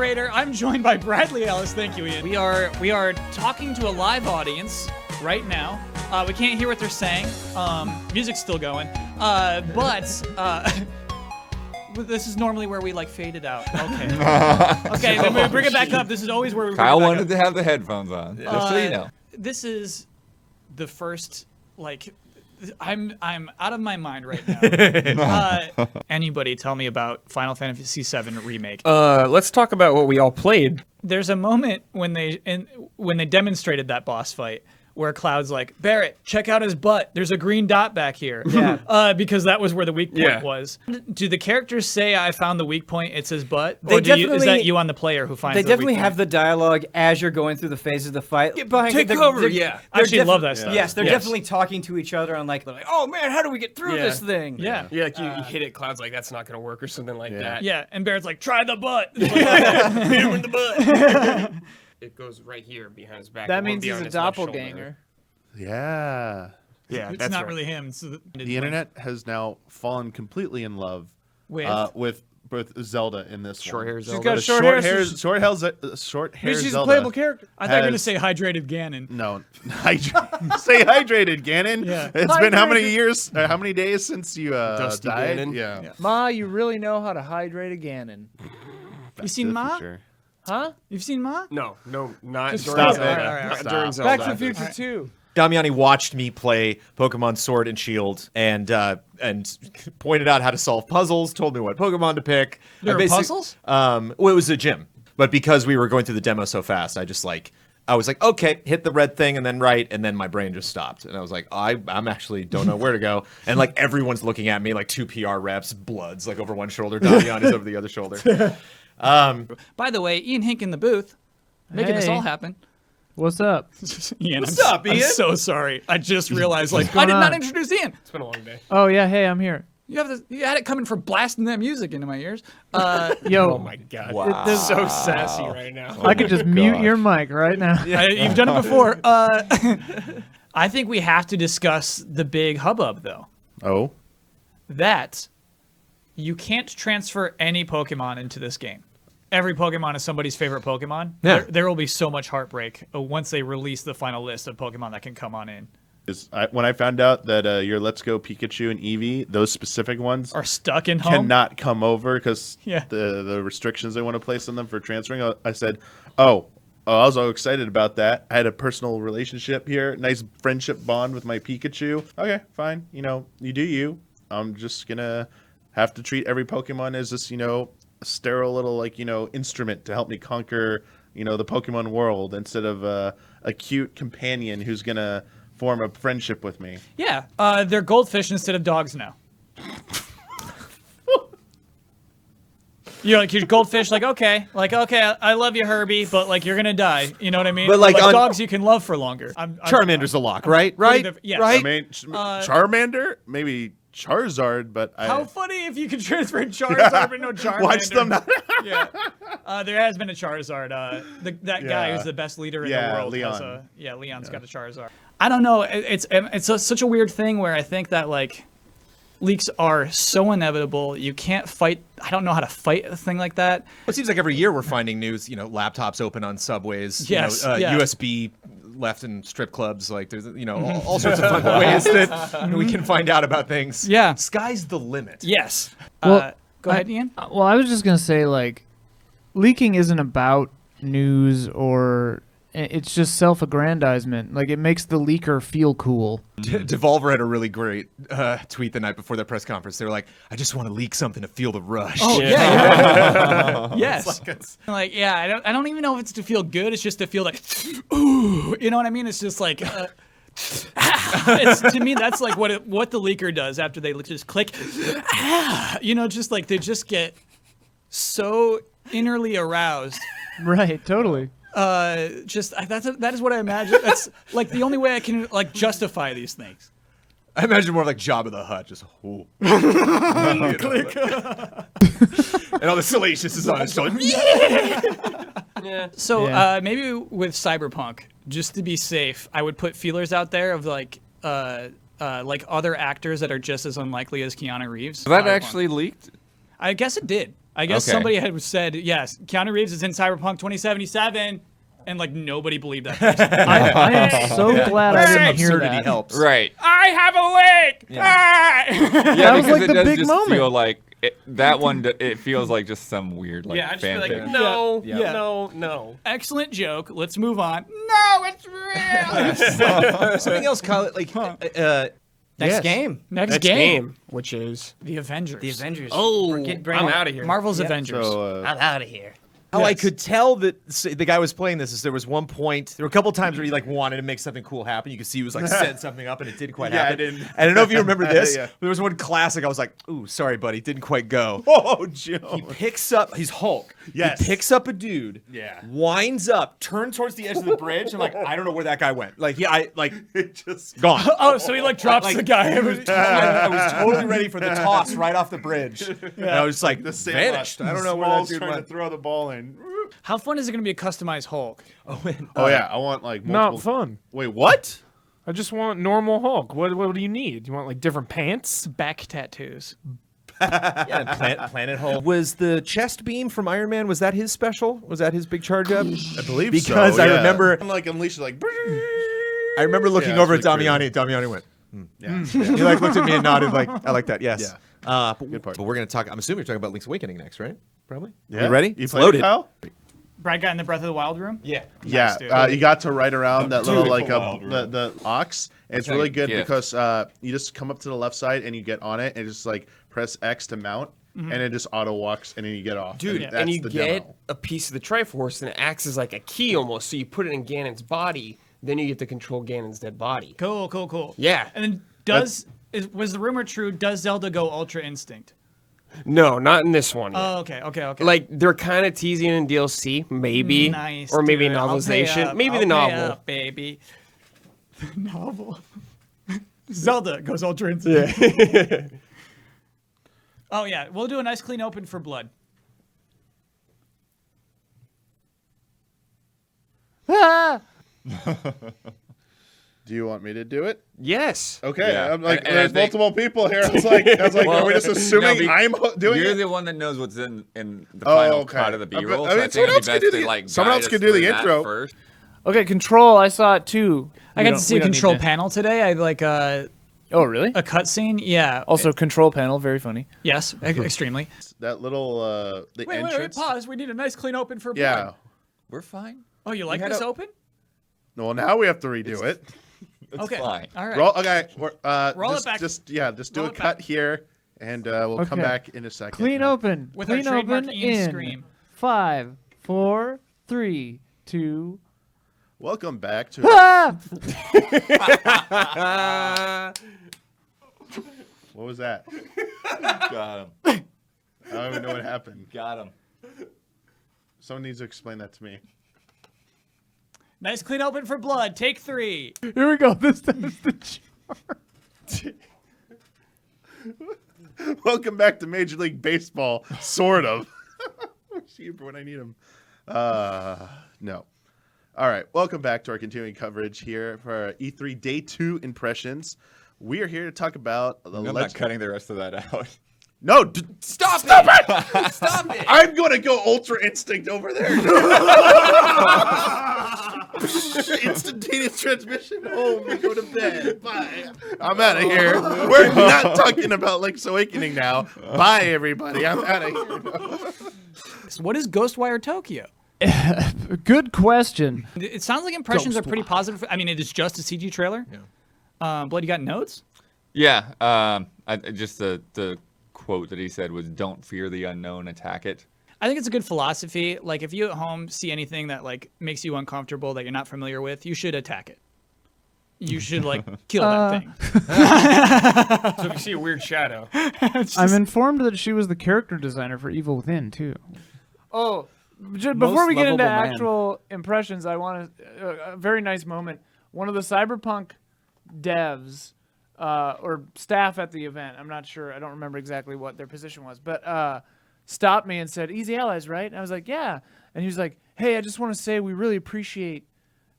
moderator. I'm joined by Bradley Ellis. Thank you, Ian. We are talking to a live audience right now. We can't hear what they're saying. Music's still going. But this is normally where we like fade it out. Okay. Okay, then we bring it back up. This is always where we bring Kyle it back wanted up. to have the headphones on, just so you know. This is the first, like, I'm out of my mind right now. Anybody tell me about Final Fantasy VII Remake? Let's talk about what we all played. There's a moment when they demonstrated that boss fight where Cloud's like, Barrett, check out his butt. There's a green dot back here. Yeah. Because that was where the weak point was. Do the characters say, I found the weak point, it's his butt? Or is that you on the player who finds the weak point? They definitely have the dialogue as you're going through the phases of the fight. Get behind, take cover, yeah. I actually love that stuff. Yes, they're definitely talking to each other on like, oh man, how do we get through this thing? Yeah. Yeah, like you hit it, Cloud's like, that's not going to work or something like that. Yeah, and Barrett's like, try the butt. Hit him in the butt. It goes right here behind his back. That means he's a doppelganger. Yeah. Yeah, it's that's not right. really him. The internet has now fallen completely in love with both Zelda in this Short one. hair She's Zelda. got short hair. Short hair She's Zelda. a playable character. I thought you were going to say hydrated Ganon. No. Say hydrated, Ganon. Yeah. It's been how many years, how many days since you Dusty died? Ganon. Yeah. Ma, you really know how to hydrate a Ganon. You seen Ma? Huh? You've seen Ma? No, not Just during stop Zelda. it. All right. Not Stop. during Zelda. Back to the Future 2. Damiani watched me play Pokemon Sword and Shield and pointed out how to solve puzzles, told me what Pokemon to pick. There were puzzles? Well, it was a gym. But because we were going through the demo so fast, I was like, okay, hit the red thing and then right, and then my brain just stopped. And I was like, I'm actually don't know where to go. And like everyone's looking at me, like 2 PR reps, Blood's like over one shoulder, Damiani's over the other shoulder. By the way, Ian Hink in the booth, making this all happen. What's up? Ian, What's up, Ian? I'm so sorry. I just realized, like, going I did not on? introduce Ian. It's been a long day. Oh, yeah, hey, I'm here. You had it coming for blasting that music into my ears. Yo, Oh my god. Wow. This- So sassy right now. I could just mute your mic right now. You've done it before. I think we have to discuss the big hubbub, though. Oh. That you can't transfer any Pokemon into this game. Every Pokemon is somebody's favorite Pokemon. Yeah. There will be so much heartbreak once they release the final list of Pokemon that can come on in. When I found out that your Let's Go Pikachu and Eevee, those specific ones, Are stuck in home. cannot come over because the restrictions they want to place on them for transferring, I said, I was all excited about that. I had a personal relationship here, nice friendship bond with my Pikachu. Okay, fine. You do you. I'm just going to have to treat every Pokemon as this, a sterile little, instrument to help me conquer, the Pokemon world instead of a cute companion who's going to form a friendship with me. Yeah, they're goldfish instead of dogs now. You're goldfish, okay, I love you, Herbie, but you're gonna die. You know what I mean? But, like on- dogs, you can love for longer. Charmander's a lock, right? Right? Yes. Right? I mean, Charmander, maybe Charizard, but How funny if you could transfer Charizard but no Charmander. watch them not. Yeah. There has been a Charizard. That guy who's the best leader in the world. Leon. Leon's got a Charizard. I don't know. It's such a weird thing where I think that leaks are so inevitable. You can't fight. I don't know how to fight a thing like that. It seems like every year we're finding news, laptops open on subways, Yes, USB left in strip clubs, there's, all sorts of fun ways that we can find out about things. Yeah. Sky's the limit. Yes. Well, Go ahead, Ian. Well, I was just going to say, leaking isn't about news or... It's just self-aggrandizement. It makes the leaker feel cool. Devolver had a really great tweet the night before their press conference. They were like, I just want to leak something to feel the rush. Oh, yeah. Yes. It's I don't even know if it's to feel good. It's just to feel ooh, you know what I mean? It's just to me, that's what the leaker does after they just click, they just get so innerly aroused. Right, totally. That is what I imagine. That's the only way I can justify these things. I imagine more like Jabba the Hutt, just ooh. Click. And all the salacious is on his shoulder. Yeah. So maybe with Cyberpunk, just to be safe, I would put feelers out there of other actors that are just as unlikely as Keanu Reeves. That actually leaked? I guess it did. I guess Okay. somebody had said, yes, Keanu Reeves is in Cyberpunk 2077, and like nobody believed that person. I am so glad I didn't hear Absurdity that. helps. Right. I have a leg! Ah! Yeah, was because like it the does big just moment. feel like that one. It feels like just some weird like Yeah, I just feel like fanfic. no, Yeah. no. Excellent joke. Let's move on. No, it's real. Something else, Kyle. Like Next game. Next game. which is The Avengers. The Avengers. oh, Bring I'm it. out of here. Marvel's Avengers. So I'm out of here. How I could tell that the guy was playing this is there was one point, there were a couple times where he like wanted to make something cool happen. You could see he was like setting something up and it didn't quite Yeah, I happen. didn't. I don't know if you remember this. Yeah. There was one classic. I was like, "Ooh, sorry, buddy, didn't quite go." Oh, Joe. He picks up. He's Hulk. Yes. He picks up a dude. Yeah. Winds up, turns towards the edge of the bridge. I'm like, I don't know where that guy went. Like, I like It just gone. Oh, so he like drops the guy. I was totally ready for the toss right off the bridge. And I was like, the same vanished. I don't know where that Small's dude trying went. to throw the ball in. How fun is it going to be a customized Hulk? Oh yeah, I want like multiple. Not fun. Wait, what? I just want normal Hulk. What do you need? You want like different pants? Back tattoos. Yeah, Planet Hulk. Was the chest beam from Iron Man, was that his special? Was that his big charge up? I believe Because so, I yeah. remember I'm like unleashed like. I remember looking Yeah, over at that's pretty Damiani. Damiani went, Yeah. he like looked at me and nodded like, I like that, yes. Yeah. But, Good part. but we're going to talk, I'm assuming you're talking about Link's Awakening next, right? Probably? Yeah. You ready? You It's played it, loaded. Kyle? Brad got in the Breath of the Wild room? Yeah. Yeah, dude. you got to ride around that little like wild the ox. And it's like really a good gift. because you just come up to the left side and you get on it and just like press X to mount, and it just auto walks and then you get off. Dude, that's and you the get demo. a piece of the Triforce, and it acts as like a key almost. So you put it in Ganon's body, then you get to control Ganon's dead body. Cool. Yeah. And then was the rumor true? Does Zelda go Ultra Instinct? No, not in this one. Yet. Oh, okay. Like they're kind of teasing in DLC, maybe, Nice, or maybe a dude. I'll pay novelization, up. maybe I'll the pay novel. up, baby. The novel. Zelda goes Ultra Instinct. Yeah. Oh yeah, we'll do a nice clean open for blood. Ah! Do you want me to do it? Yes. Okay, Yeah. I'm like, And I there's think- multiple people here. I was like, Well, are we just no, assuming be- I'm doing You're it? the one that knows what's in the Oh, final okay. cut of the B-roll. I So mean, I think someone it'd else be could best do to the- like someone guide else us could do the through that intro. first. Okay, Control. I saw it too. I got to see a control panel today. I like Oh, really? a cutscene. Yeah. Also, control panel. Very funny. Yes, extremely. That little the Wait, entrance. pause. We need a nice clean open for blood. Yeah. We're fine. Oh, you like had this a- open? Well, now we have to redo it. It's Okay. fine. All right. Roll. Okay. Roll it just, back. Just do Roll a it cut back. here, and we'll come Okay. back in a second. Clean open. With our Clean trademark open Ian in scream. 5, 4, 3, 2. Welcome back to. Ah! What was that? Got him. I don't even know what happened. Got him. Someone needs to explain that to me. Nice clean open for blood. Take 3. Here we go. This time's the Welcome back to Major League Baseball, sort of. See you for when I need him. No. All right. Welcome back to our continuing coverage here for our E3 Day 2 impressions. We are here to talk about the I'm not cutting the rest of that out. No, stop it! Stop it. I'm going to go Ultra Instinct over there. Instantaneous transmission home and go to bed. Bye. I'm out of here. We're not talking about Link's Awakening now. Bye, everybody. I'm out of here. So what is Ghostwire Tokyo? Good question. It sounds like impressions are pretty positive. I mean, it is just a CG trailer. Yeah. Blood, you got notes? Yeah. Just the quote that he said was, "Don't fear the unknown, attack it." I think it's a good philosophy. Like, if you at home see anything that like makes you uncomfortable that you're not familiar with, you should attack it. You should like kill that thing. So if you see a weird shadow, I'm informed that she was the character designer for Evil Within too. Oh, before we get into lovable man. actual impressions, I want a very nice moment. One of the Cyberpunk devs or staff at the event, I'm not sure, I don't remember exactly what their position was, but stopped me and said, "Easy Allies, right?" And I was like, "Yeah." And he was like, "Hey, I just want to say we really appreciate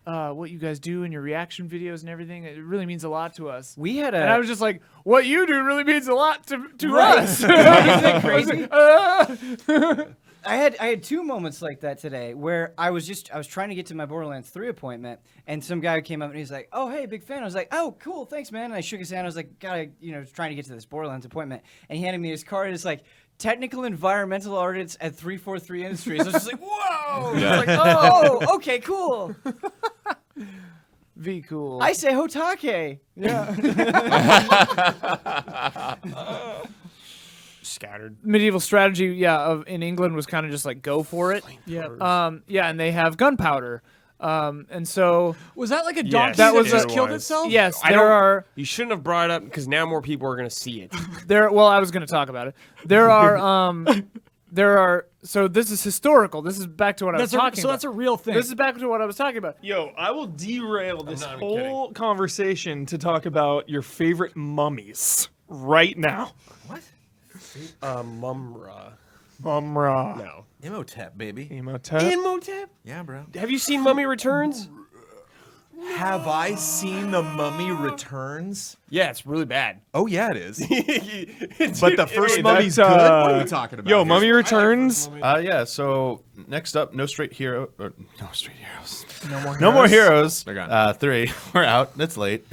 what you guys do and your reaction videos and everything. It really means a lot to us. We had And I a. was just like, what you do really means a lot to Right. us. Isn't that crazy? Uh, I had 2 moments like that today where I was trying to get to my Borderlands 3 appointment, and some guy came up and he's like, "Oh, hey, big fan." I was like, "Oh, cool, thanks, man." And I shook his hand. I was like, "Gotta, trying to get to this Borderlands appointment." And he handed me his card. It's like technical environmental audits at 343 Industries. I was just like, "Whoa!" Yeah. It's like, "Oh, okay, cool." Be cool. I say Hotake. Scattered. Medieval strategy, in England was kind of just like go for it. Yeah. And they have gunpowder. And so Was that like a Yes, donkey that that was just a- killed was. itself? yes, I there don't- are You shouldn't have brought it up because now more people are gonna see it. well, I was going to talk about it. There are so this is historical. This is back to what I was talking about. That's a real thing. This is back to what I was talking about. Yo, I will derail this not even whole conversation to talk about your favorite mummies right now. Mumra. Mumra. No. Imhotep, baby. Imhotep. Imhotep? Yeah, bro. Have you seen Mummy Returns? Have I seen The Mummy Returns? Yeah, it's really bad. Oh, yeah, it is. But But the first Hey, Mummy's that's, good? What uh, are we talking about? Yo, here? Mummy Returns. Yeah. So next up, No Straight Hero. Or, no Straight Heroes. No more heroes. They're gone. 3. We're out. It's late.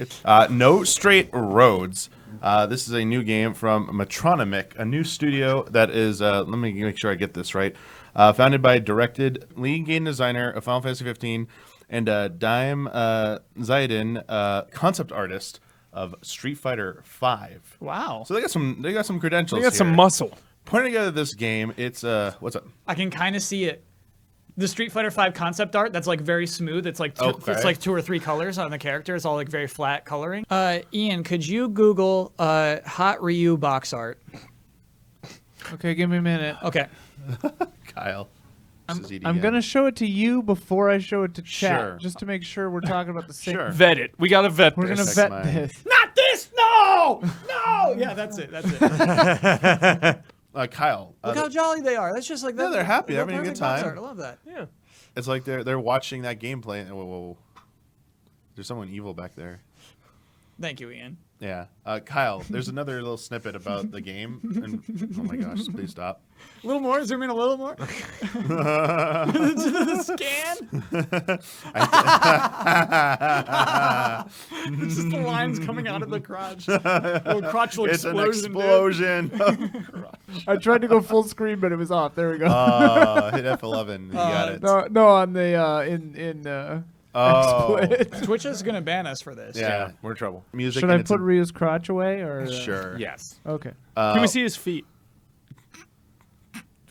No Straight Roads. This is a new game from Metronomic, a new studio that is. Let me make sure I get this right. Founded by directed lead game designer of Final Fantasy 15 and Daim Zaidin, concept artist of Street Fighter 5. wow. So they got some credentials. They got some here. muscle. Putting together this game, it's what's up? I can kind of see it. The Street Fighter 5 concept art that's like very smooth. It's like it's like 2 or 3 colors on the character. It's all like very flat coloring. Ian, could you Google hot Ryu box art? Okay, give me a minute. Okay. Kyle. I'm going to show it to you before I show it to chat, Sure. just to make sure we're talking about the same. Sure. Vet it. We gotta vet We're going to this. vet mine. this. Not this! No! No! Yeah, that's it. That's it. Kyle. Look how jolly they are. That's just like that. Yeah, they're happy, having a good perfect box time. art. I love that. Yeah. It's like they're watching that gameplay. And, whoa. There's someone evil back there. Thank you, Ian. Yeah. Kyle, there's another little snippet about the game. And, oh my gosh, please stop. A little more. Zoom in a little more. The scan. It's just the lines coming out of the crotch. Little crotchal It's an explosion. explosion. I tried to go full screen, but it was off. There we go. Hit F11. You got it. no, on the Oh. split. Twitch is gonna ban us for this. Yeah. We're in trouble. Music. Should and I it's put Ryu's crotch away or? Sure. Yes. Okay. Can we see his feet?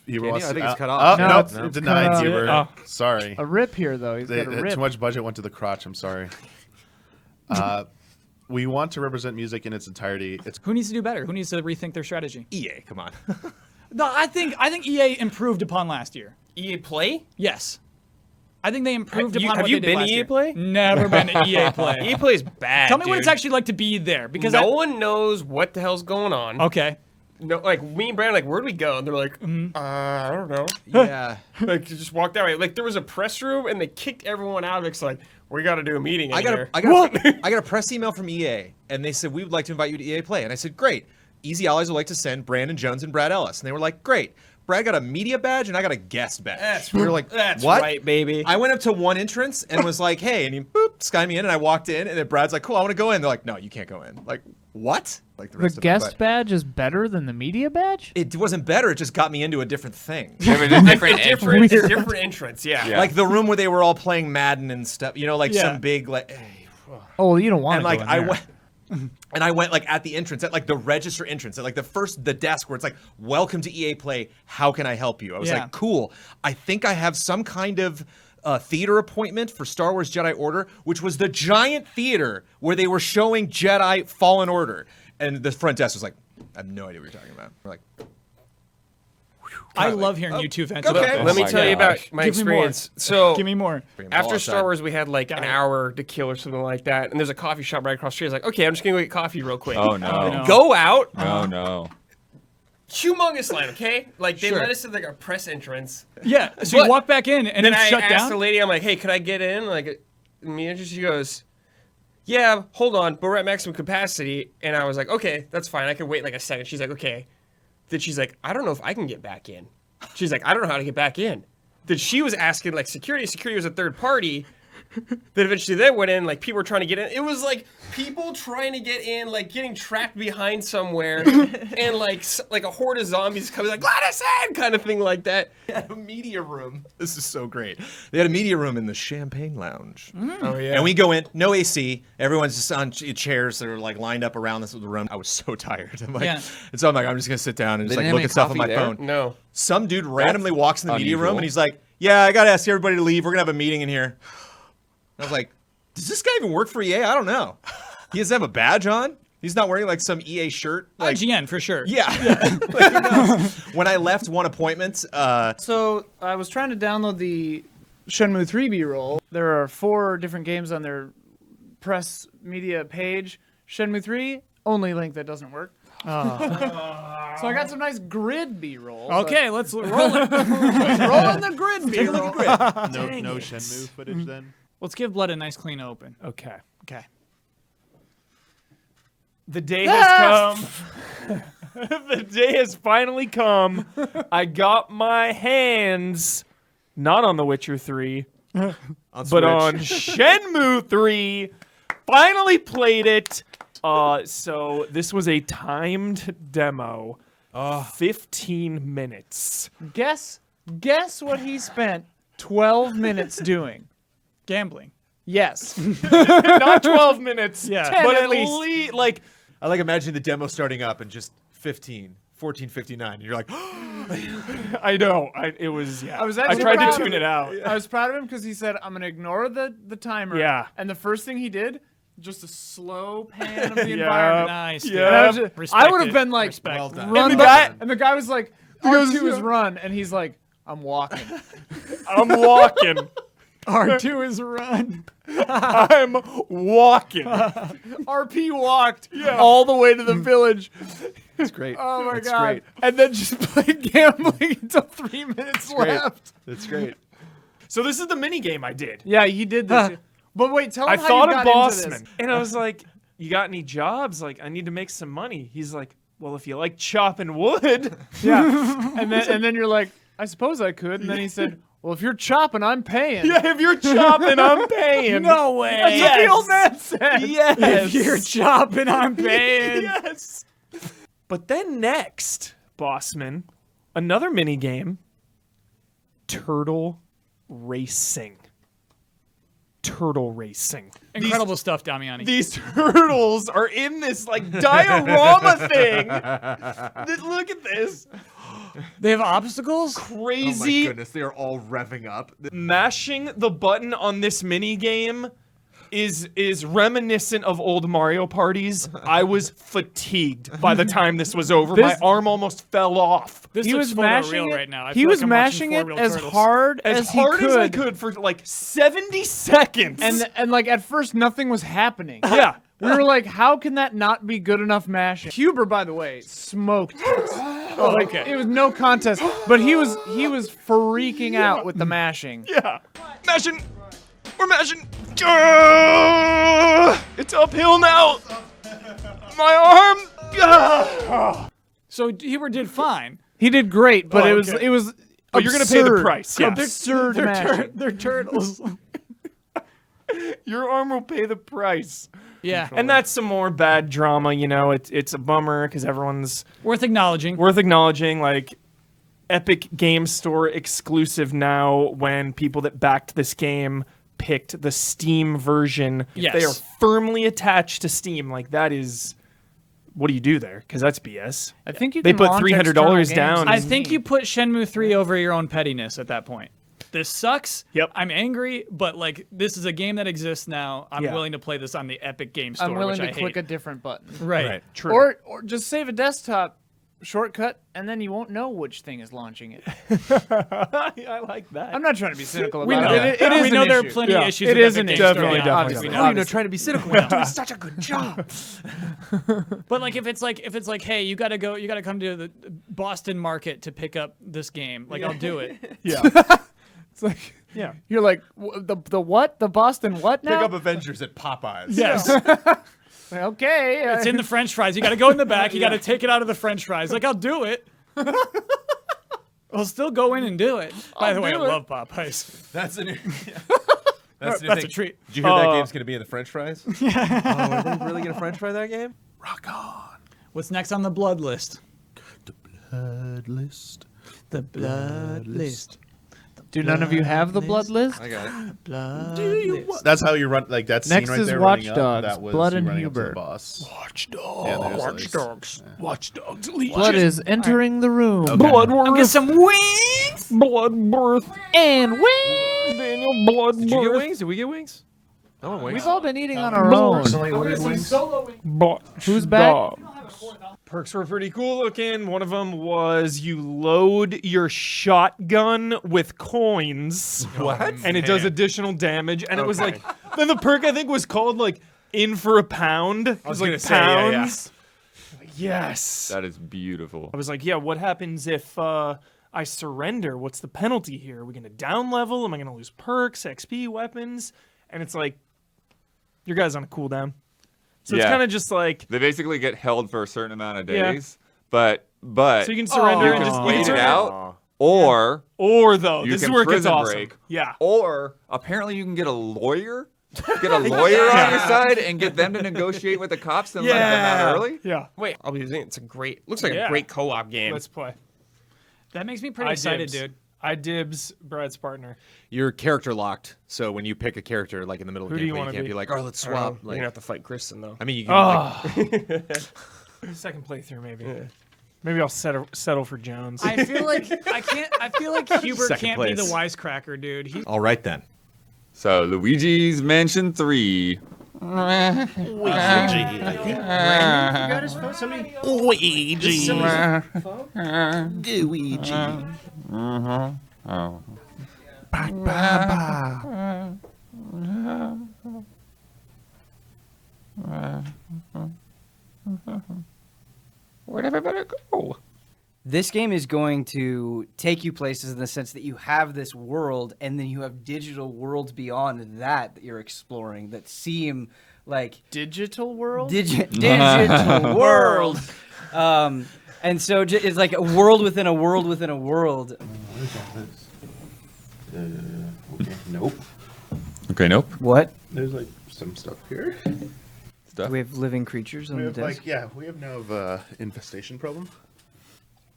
He Can wants you? I think to- it's cut off. No, No, it's cut denied, off. Hubert. Oh. Sorry. A rip here though. He's got a rip. Too much budget went to the crotch. I'm sorry. We want to represent music in its entirety. It's Who needs to do better? Who needs to rethink their strategy? EA, come on. No, I think EA improved upon last year. EA Play? Yes. I think they improved Have you- upon have what you they did been last EA year. Play? Never been to EA Play. EA Play is bad. Tell me what it's dude. actually like to be there, because No one knows what the hell's going on. Okay. No, like me and Brandon, like, where'd we go? And they're like, I don't know. Yeah. Like, just walk that way. Like, there was a press room, and they kicked everyone out. It's like, we got to do a meeting in I here. got a press email from EA, and they said, we would like to invite you to EA Play. And I said, great. Easy Allies would like to send Brandon Jones and Brad Ellis. And they were like, great. Brad got a media badge, and I got a guest badge. We were like, That's what? right, baby. I went up to one entrance and was like, hey, and he boop, skied me in, and I walked in, and then Brad's like, cool, I want to go in. They're like, no, you can't go in. Like, what? Like The rest of guest it, but badge is better than the media badge? it wasn't better, it just got me into a different thing. different entrance, yeah. Yeah. Like the room where they were all playing Madden and stuff, you know, like Yeah. some big, like, hey. Oh, well, you don't want And to like go in I there. went and I went like at the entrance, at like the register entrance, at like the desk where it's like, welcome to EA Play, how can I help you? I was Yeah. like, cool. I think I have some kind of theater appointment for Star Wars Jedi Order, which was the giant theater where they were showing Jedi Fallen Order. And the front desk was like, I have no idea what you're talking about. We're like, I love hearing you two vent about okay. this. Let me my tell you about gosh. my Give me more. experience. So, Give me more. after all Star outside. Wars, we had like an hour to kill or something like that. And there's a coffee shop right across the street. I was like, okay, I'm just going to go get coffee real quick. Oh no. no. Go out. No, no. Humongous line, okay? Like, they Sure. let us to like a press entrance. Yeah. So you But walk back in and Then it's I shut asked down. the lady, I'm like, hey, could I get in? Like, me and she goes, yeah, hold on, but we're at maximum capacity. And I was like, okay, that's fine. I can wait like a second. She's like, okay. Then she's like, I don't know if I can get back in. She's like, I don't know how to get back in. Then she was asking like security. Security was a third party. Then eventually they went in, like people were trying to get in. It was like people trying to get in, like getting trapped behind somewhere, and like a horde of zombies coming, like let us in, kind of thing like that. They had a media room. This is so great. They had a media room in the Champagne Lounge. Oh yeah. And we go in, no AC. Everyone's just on chairs that are like lined up around this room. I was so tired. I'm like, Yeah. and so I'm like, I'm just gonna sit down and just They like didn't look have at stuff on any my coffee phone. No. Some dude randomly walks in the media room unusual. and he's like, yeah, I gotta ask everybody to leave. We're gonna have a meeting in here. I was like, does this guy even work for EA? I don't know. He doesn't have a badge on. He's not wearing like some EA shirt. Like, IGN for sure. yeah. Like, who knows? When I left one appointment, So I was trying to download the Shenmue 3 B-roll. There are 4 different games on their press media page. Shenmue 3, only link that doesn't work. So I got some nice grid B-roll. Okay, let's roll it. Roll on the grid B-roll. No Shenmue footage then. Let's give Blood a nice clean open. Okay. Okay. The day has come. The day has finally come. I got my hands not on The Witcher 3, on but Switch. on Shenmue 3. Finally played it. So this was a timed demo. 15 minutes. Guess what he spent 12 minutes doing. Gambling. Yes. Not 12 minutes. Yeah. 10 But at at least. Like, I like imagining the demo starting up and just 14:59, and you're like, I know. It was, yeah. I was I actually tried proud to of tune it. it out. I was proud of him because he said, I'm going to ignore the timer. Yeah. And the first thing he did, just a slow pan of the Yeah. environment. Nice. Yeah. And I, was just- Respect I would have it. been like, Respect. well done. run And the guy- and the guy was like, R2 is run. And he's like, I'm walking. I'm walking. R2 is run. I'm walking. RP walked all the way to the village. It's great. Oh my That's God. great. And then just played gambling until 3 minutes left. That's great. So this is the mini game I did. Yeah, he did this. But wait, tell him I how thought you of got into this. Bossman. And I was like, you got any jobs? Like, I need to make some money. He's like, well, if you like chopping wood. Yeah. and then you're like, I suppose I could. And then he said, well, if you're chopping, I'm paying. Yeah, if you're chopping, I'm paying. No way. That's what the old man said. Yes. If you're chopping, I'm paying. Yes. But then next, Bossman, another mini game, Turtle Racing. Turtle Racing. Incredible stuff, Damiani. These turtles are in this like diorama thing. Look at this. They have obstacles? Crazy. Oh my goodness, they are all revving up. Mashing the button on this mini game is reminiscent of old Mario parties. I was fatigued by the time this was over. My arm almost fell off. This He looks was mashing photoreal it. right now. I He feel was like I'm watching mashing it Four-Wheel as Turtles. hard As as hard he as I could. could for like 70 seconds. And like at first nothing was happening. yeah. We were like, how can that not be good enough mashing? Huber, by the way, smoked. Oh, okay. It was no contest, but he was freaking out with the mashing. Yeah. Mashing. We're mashing. It's uphill now. My arm. So Huber did fine. He did great, but Oh, it was okay. it was. But you're gonna pay the absurd. price, yeah. Absurd mashing. They're turtles. Your arm will pay the price. Yeah. And that's some more bad drama, you know. It's a bummer because everyone's Worth acknowledging. worth acknowledging. Like, Epic Game Store exclusive now when people that backed this game picked the Steam version. Yes. They are firmly attached to Steam. Like, that is... What do you do there? Because that's BS. I think you They can put launch $300 external games down. I in think Steam. you put Shenmue 3 over your own pettiness at that point. This sucks. Yep. I'm angry, but like this is a game that exists now. I'm Yeah. willing to play this on the Epic Game Store, I'm willing which to I click hate. a different button. Right. True. Or just save a desktop shortcut, and then you won't know which thing is launching it. I like that. I'm not trying to be cynical We about know it. that. It is we an know there are issue. plenty Yeah. of issues. It with is Epic an Game issue. Store, Definitely, yeah, definitely. obviously, No, obviously. trying to be cynical. We're doing such a good job. But like if it's like hey, you gotta come to the Boston market to pick up this game, like I'll do it. Yeah. It's like Yeah. you're like the what? The Boston what Pick now? up Avengers at Popeyes. Yes. Like, okay. It's in the French fries. You got to go in the back. You got to take it out of the French fries. Like, I'll do it. I'll still go in and do it. By the way, I do it. love Popeyes. That's a new. That's the new a thing. treat. Did you hear that game's gonna be in the French fries? Oh, are they really gonna French fry that game? Rock on. What's next on the blood list? Blood list. The blood list. Do none of you have the blood list? I got it. Blood list. That's how you run. Like that scene Next right is there. Watch running up, Dogs, that was Blood you and running up to the Hubert. boss. Watch Yeah, dogs. there's Watch like- Dogs. Watch Dogs. Legion. Blood is entering the room. Bloodworth. Get some wings. Bloodworth. And wings. Daniel Bloodworth. Did you get wings? Did we get wings? I want wings. We've all been eating on our own. Who's back? Perks were pretty cool looking. One of them was you load your shotgun with coins. What? And it does additional damage. And it was like, then the perk I think was called like in for a pound. It was like gonna say, yeah, yeah. pounds. Yes. That is beautiful. I was like, yeah, what happens if I surrender? What's the penalty here? Are we going to down level? Am I going to lose perks, XP, weapons? And it's like, your guy's on a cooldown. So it's Yeah. kind of just like, They basically get held for a certain amount of Yeah. days, but so you can surrender you and can just wait it surrender. out, or Or though, you this is can where it gets prison awesome. break. Yeah. or apparently you can get a lawyer. Get a lawyer on your side and get them to negotiate with the cops and let them out early. Yeah. Wait, I'll be using it. It's a great. Looks like Yeah. a great co-op game. Let's play. That makes me pretty excited, dibs. dude. I dibs Brad's partner. You're character locked, so when you pick a character, like in the middle of Who do gameplay, you you wanna can't be? be like, "Oh, let's swap." You're Like, gonna have to fight Kristen though. I mean, you can. Like, Second playthrough, maybe. Maybe I'll settle for Jones. I feel like I can't. I feel like Hubert Second can't be the place. wisecracker, dude. He's all right then. So Luigi's Mansion 3. Forgot his phone. Somebody. Luigi. Where'd everybody go? This game is going to take you places in the sense that you have this world, and then you have digital worlds beyond that you're exploring that seem like Digital world? digital world. And so it's like a world within a world within a world. Okay, nope. Okay, nope. What? There's like some stuff here. Stuff. We have living creatures on We the have desk. like we have no infestation problem.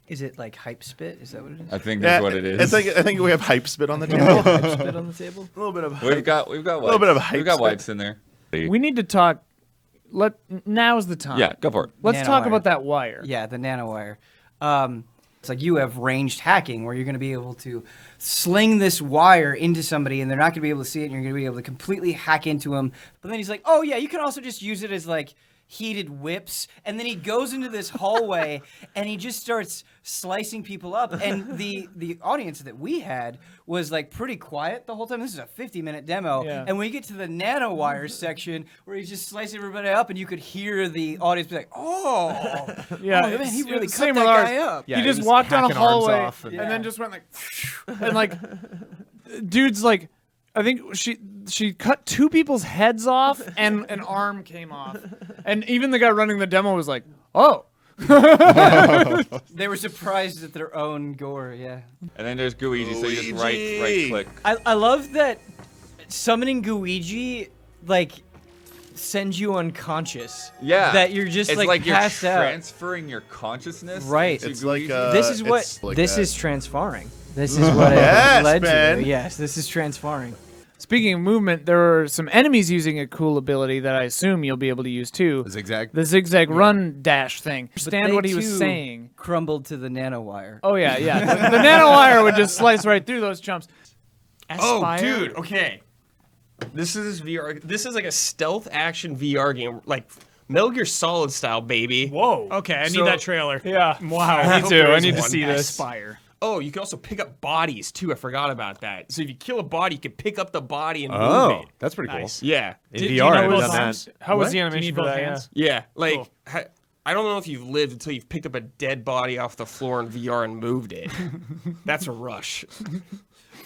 Is it like hype spit? Is that what it is? I think that's what it is. I think we have hype spit on the table. Hype spit on the table? A little bit of We've got wipes. little bit of hype We've got spit. wipes in there. We need to talk. Now's the time. Yeah, go for it. Let's talk Nanowire. about that wire. Yeah, the nanowire. It's like you have ranged hacking where you're going to be able to sling this wire into somebody and they're not going to be able to see it and you're going to be able to completely hack into them. But then he's like, oh, yeah, you can also just use it as like heated whips. And then he goes into this hallway and he just starts slicing people up. And the audience that we had was like pretty quiet the whole time. This is a 50-minute demo. Yeah. And when you get to the nanowire section where he's just slicing everybody up and you could hear the audience be like, oh, Yeah, oh, man, he really cut same that with ours. guy up. Yeah, he he just was walked down a hacking arms hallway off and and- then just went like, and like, dude's like, I think she cut two people's heads off and an arm came off, and even the guy running the demo was like, oh. They were surprised at their own gore, yeah. And then there's Guigi, so you just right click. I love that summoning Guigi, like, sends you unconscious. Yeah. That you're just, it's like, you're passed out. transferring your consciousness. Right. into It's like Guigi. This is what it's like this a- is transferring. This is what it Yes, led man. to. Yes, this is transferring. Speaking of movement, there are some enemies using a cool ability that I assume you'll be able to use too. Zigzag. The zigzag run dash thing. But Understand they what he was too saying. Crumbled to the nanowire. Oh yeah, yeah. The nanowire would just slice right through those chumps. Oh, Aspire? dude. Okay. This is VR. This is like a stealth action VR game, like Metal Gear Solid style, baby. Whoa. Okay, I need So- that trailer. Yeah. Wow. Me too. I need to see this. Aspire. Oh, you can also pick up bodies too. I forgot about that. So if you kill a body, you can pick up the body and move Oh, it. that's pretty Nice. Yeah. cool. In Did- do VR, you I know haven't both done that. hands? How was What? the Do you animation need for both that? Yeah. hands? Yeah. Like, Cool. I don't know if you've lived until you've picked up a dead body off the floor in VR and moved it. That's a rush.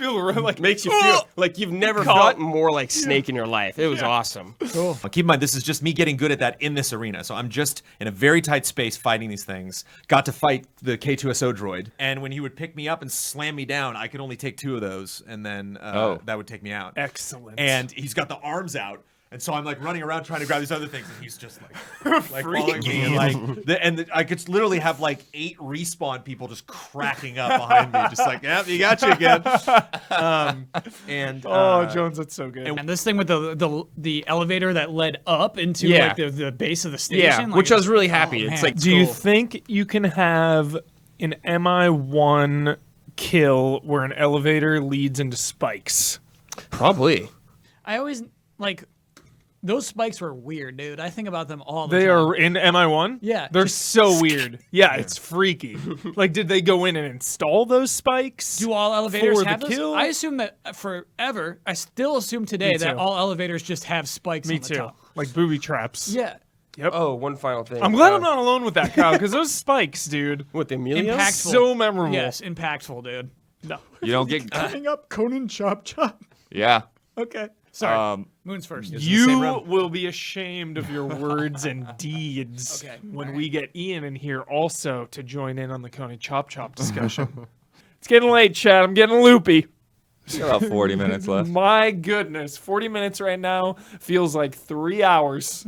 feel like Makes you feel like you've never felt more like Snake in your life. It was awesome. Well, keep in mind, this is just me getting good at that in this arena. So I'm just in a very tight space fighting these things. Got to fight the K2SO droid. And when he would pick me up and slam me down, I could only take 2 of those. And then that would take me out. Excellent. And he's got the arms out. And so I'm like running around trying to grab these other things, and he's just like following me, and I could literally have like 8 respawn people just cracking up behind me, just like, yep, you got you again. Jones, that's so good. And this thing with the elevator that led up into like the base of the station, Yeah, like, which I was really happy. man. It's like, Do you think you can have an MI1 kill where an elevator leads into spikes? probably. I always like those spikes were weird, dude. I think about them all the They time. are in MI1? Yeah, They're just- so weird. Yeah, it's freaky. Like, did they go in and install those spikes? Do all elevators for the have those? kill? I assume that forever. I still assume today Me that too. all elevators just have spikes Me on the too. top. Like booby traps. Yeah. Oh, one final thing. I'm glad I'm not alone with that, Kyle, because those spikes, dude. with the Emilio. Impactful. So memorable. Yes, impactful, dude. No. You don't get. Coming up, Conan Chop Chop. Yeah. Okay. Sorry. Moon's first. You will be ashamed of your words and deeds Okay. when we get Ian in here also to join in on the Coney Chop Chop discussion. It's getting late, Chad. I'm getting loopy. Got about 40 minutes left. My goodness. 40 minutes right now feels like 3 hours.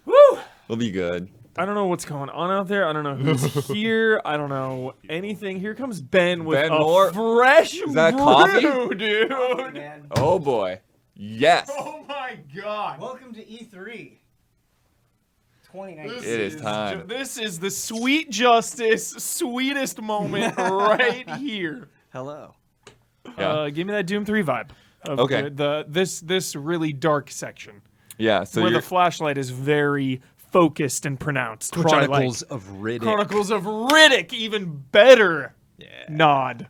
Woo! We'll be good. I don't know what's going on out there. I don't know who's here. I don't know anything. Here comes Ben with Ben a Moore? fresh Is that brew, coffee? dude. Man. Oh boy. Yes. Oh my God. Welcome to E3 2019. It is time. This is the sweet justice, sweetest moment right here. Hello. Yeah. Give me that Doom 3 vibe. Of Okay. This really dark section Yeah. So where you're, the flashlight is very focused and pronounced, which I like. of Riddick. Chronicles of Riddick, even better. Nod.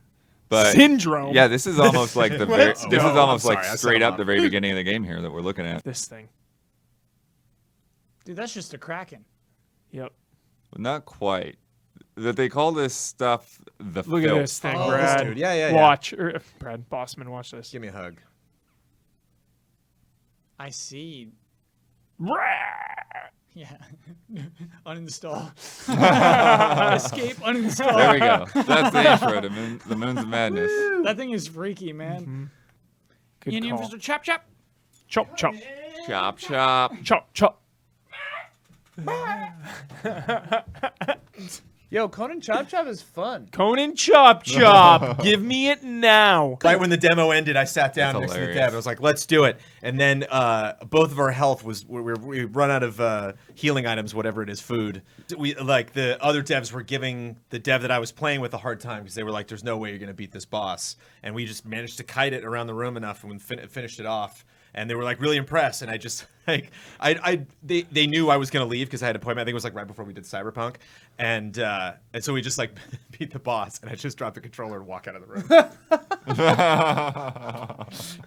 but Syndrome. yeah, this is almost like the very, Let's this go. is almost I'm like sorry, I straight said a up the lot. very beginning of the game here that we're looking at. This thing. Dude, that's just a Kraken. Yep. Not quite. That they call this stuff the Look filth. at this thing, Oh, Brad. this dude. Yeah. Watch. Brad Bossman, watch this. Give me a hug. I see. Yeah. Uninstall. Escape, uninstall. There we go. That's the intro to the Moons of Madness. That thing is freaky, man. Good Ian, call. Mr. Chop Chop. Chop, chop. Chop chop. Chop, chop. Yo, Conan Chop Chop is fun. Conan Chop Chop. Give me it now. Right when the demo ended, I sat down That's next to the hilarious. dev. I was like, "Let's do it." And then both of our health was we run out of healing items, whatever it is, food. We like the other devs were giving the dev that I was playing with a hard time because they were like, "There's no way you're gonna beat this boss." And we just managed to kite it around the room enough and finished it off. And they were like really impressed, and I just like they knew I was gonna leave because I had an appointment. I think it was like right before we did Cyberpunk, and so we just like beat the boss, and I just dropped the controller and walk out of the room.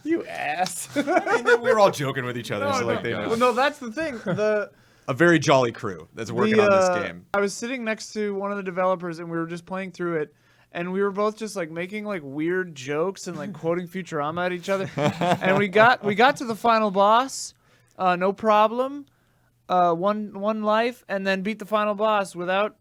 You ass. I mean, we were all joking with each other, so like they know. Well, no, that's the thing. A very jolly crew that's working on this game. I was sitting next to one of the developers, and we were just playing through it, and we were both just like making like weird jokes and like quoting Futurama at each other. And we got to the final boss, no problem, one life, and then beat the final boss without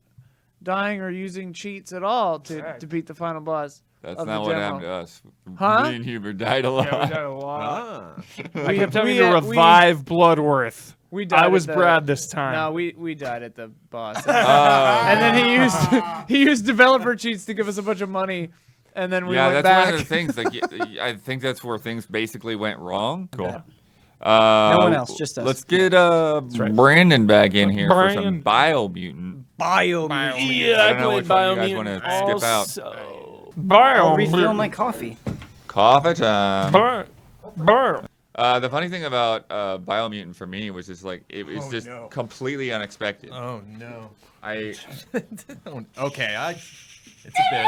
dying or using cheats at all to beat the final boss. That's of not the what demo. happened to us. Huh? Me and Hubert died a lot. Yeah, we died a lot. We kept having we- to revive Bloodworth. We died I at was the- Brad this time. No, we died at the boss. Oh. And then he used developer cheats to give us a bunch of money, and then we Yeah, went that's back. one of the things. Like, I think that's where things basically went wrong. Cool. No one else, just us. Let's get Brandon back in here for some Biomutant. Biomutant. Yeah, I don't know which one you guys want to skip out. out. I'll refill my coffee. Coffee time. Burr. The funny thing about Biomutant for me was just like it was just completely unexpected. Oh no. I Okay, it's a bit.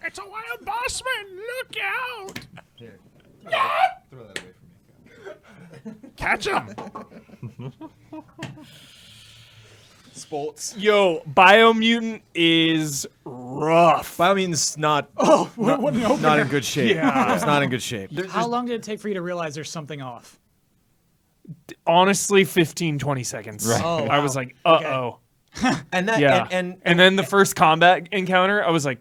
It's a wild boss man. Look out! Here. Throw that away from me. Catch him. Sports. Yo, Biomutant is rough. By all means, not not in good shape. Yeah. It's not in good shape. How long did it take for you to realize there's something off? Honestly, 15, 20 seconds. Right. Oh, I wow. was like, Okay. uh-oh. And that Yeah. and then the first combat encounter, I was like,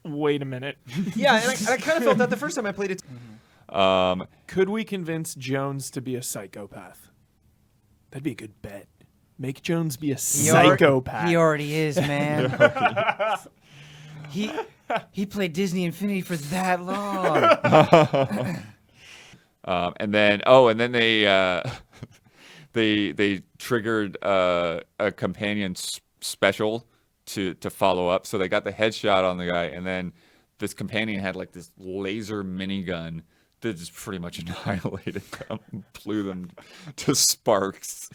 wait a minute. yeah, and I kind of felt that the first time I played it. Could we convince Jones to be a psychopath? That'd be a good bet. Make Jones be a psychopath. He already is, man. he played Disney Infinity for that long. And then they triggered a companion special to follow up. So they got the headshot on the guy, and then this companion had like this laser minigun that just pretty much annihilated them, blew them to sparks.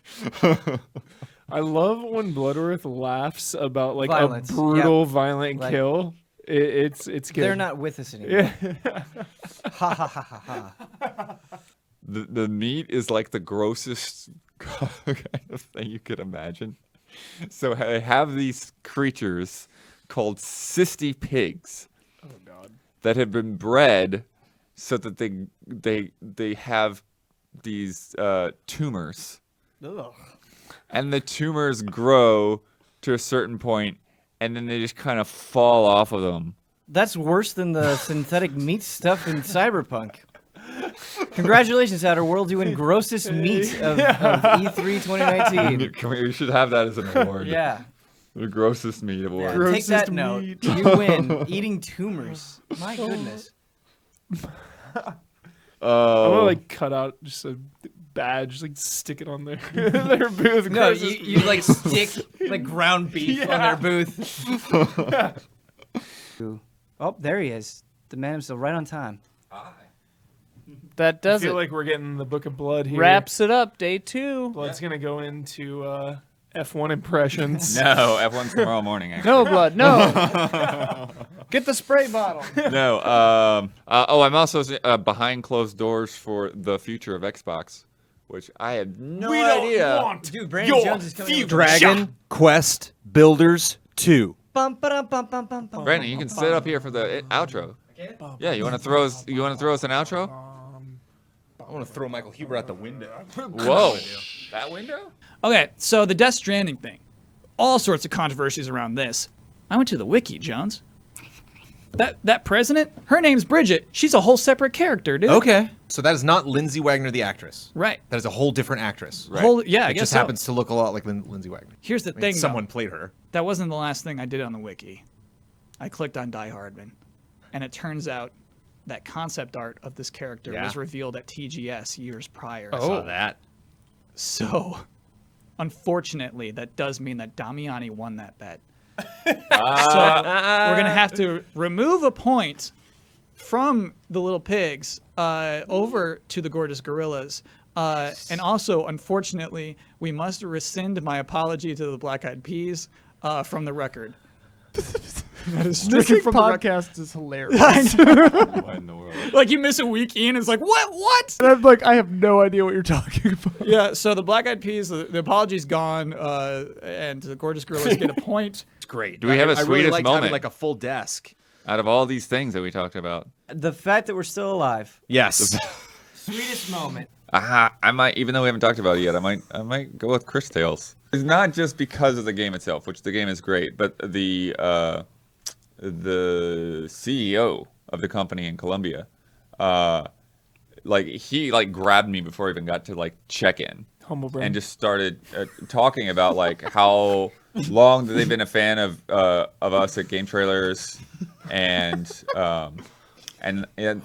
I love when Bloodworth laughs about like Violence. a brutal, Yep. violent Like- kill. It's good. They're not with us anymore. Yeah. Ha ha ha ha ha. The meat is like the grossest kind of thing you could imagine. So I have these creatures called cysty pigs that have been bred so that they have these tumors, and the tumors grow to a certain point, and then they just kind of fall off of them. That's worse than the synthetic meat stuff in Cyberpunk. Congratulations, Outer World. You win grossest meat of E3 2019. We should have that as an award. Yeah. The grossest meat award. Yeah, take Grossest that note. meat. You win eating tumors. My goodness. I'm gonna like cut out just a badge, just, like stick it on their their booth. No, Grossest you like stick like ground beef on their booth. Oh, there he is. The man himself, right on time. That I does feel it. like we're getting the Book of Blood here. Wraps it up. Day 2. Blood's gonna go into F1 impressions. No, F1's tomorrow morning. Actually. No blood. No. Get the spray bottle. No. I'm also behind closed doors for the future of Xbox, which I had no we idea. don't want Dude, Brandon your Jones is coming future. Dragon Quest Builders 2. Bum, ba-dum, bum, bum, bum, bum, Brandon, you can sit up here for the outro. Yeah, you want to throw us? You want to throw us an outro? I want to throw Michael Huber out the window. Whoa, that window? Okay, so the Death Stranding thing. All sorts of controversies around this. I went to the wiki, Jones. That president, her name's Bridget. She's a whole separate character, dude. Okay. So that is not Lindsay Wagner, the actress. Right. That is a whole different actress. Right. Yeah, I It guess just so. happens to look a lot like Lindsay Wagner. Here's the I mean, thing, someone though. played her. That wasn't the last thing I did on the wiki. I clicked on Die Hardman, and it turns out that concept art of this character Yeah. was revealed at TGS years prior. I saw that. So, unfortunately, that does mean that Damiani won that bet. So we're gonna have to remove a point from the little pigs over to the gorgeous gorillas. And also, unfortunately, we must rescind my apology to the Black Eyed Peas from the record. That is stricken This from the record. podcast is hilarious. What in the world? Like you miss a week in, it's like what? And I'm like, I have no idea what you're talking about. Yeah. So the Black Eyed Peas, the apology's gone, and the gorgeous gorillas get a point. It's great. Do we have a I really sweetest liked moment? having like a full desk. Out of all these things that we talked about, The fact that we're still alive. Yes. Sweetest moment. I might, even though we haven't talked about it yet, I might go with Chris Tales. It's not just because of the game itself, which the game is great, but the CEO of the company in Colombia, he grabbed me before I even got to check in, Humble brag. and just started talking about how long that they've been a fan of us at Game Trailers, and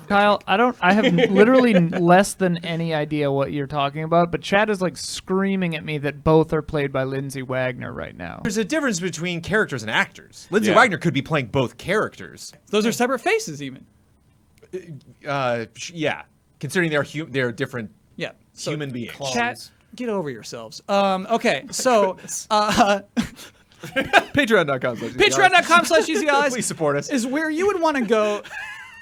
Kyle, I have literally less than any idea what you're talking about, but Chad is screaming at me that both are played by Lindsay Wagner right now. There's a difference between characters and actors. Lindsay Yeah. Wagner could be playing both characters. Those are separate faces, even. Yeah. Considering they're different Yeah. So, human beings. Chat, get over yourselves. Okay, so Patreon.com. Patreon.com/EasyEyes Please support us. is where you would want to go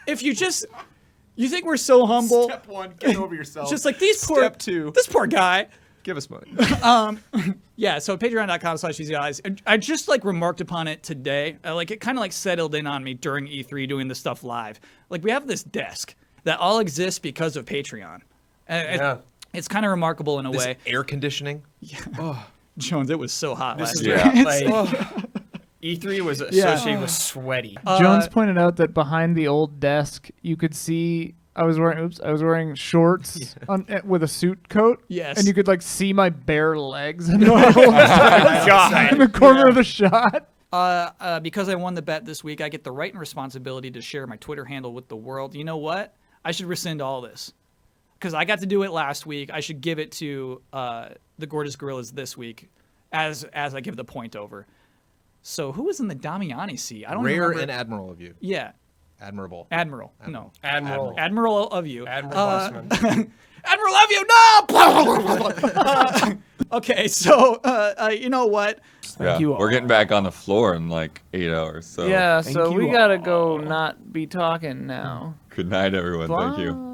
if you think we're so humble. Step 1, get over yourself. Just like this Step 2. poor guy Give us money. Yeah, so patreon.com/easyeyes. I just like remarked upon it today. Like it kind of like settled in on me during E3 doing this stuff live. Like we have this desk that all exists because of Patreon. And it's kind of remarkable in a way. Air conditioning. Jones, it was so hot last is year. like E3 was associated with sweaty. Jones pointed out that behind the old desk, you could see I was wearing shorts with a suit coat. Yes. And you could like see my bare legs in the corner of the shot. Because I won the bet this week, I get the right and responsibility to share my Twitter handle with the world. You know what? I should rescind all this. Because I got to do it last week. I should give it to the Gorgeous Gorillas this week as I give the point over. So who was in the Damiani seat? I don't remember. Rare and admiral of you. Yeah. Admirable. Admiral. No. Admiral of you. Admiral Bossman. Admiral of you. No. Okay, so you know what? Yeah, we're getting back on the floor in like 8 hours. So Yeah, so we gotta go not be talking now. good night, everyone. Thank you. Bye.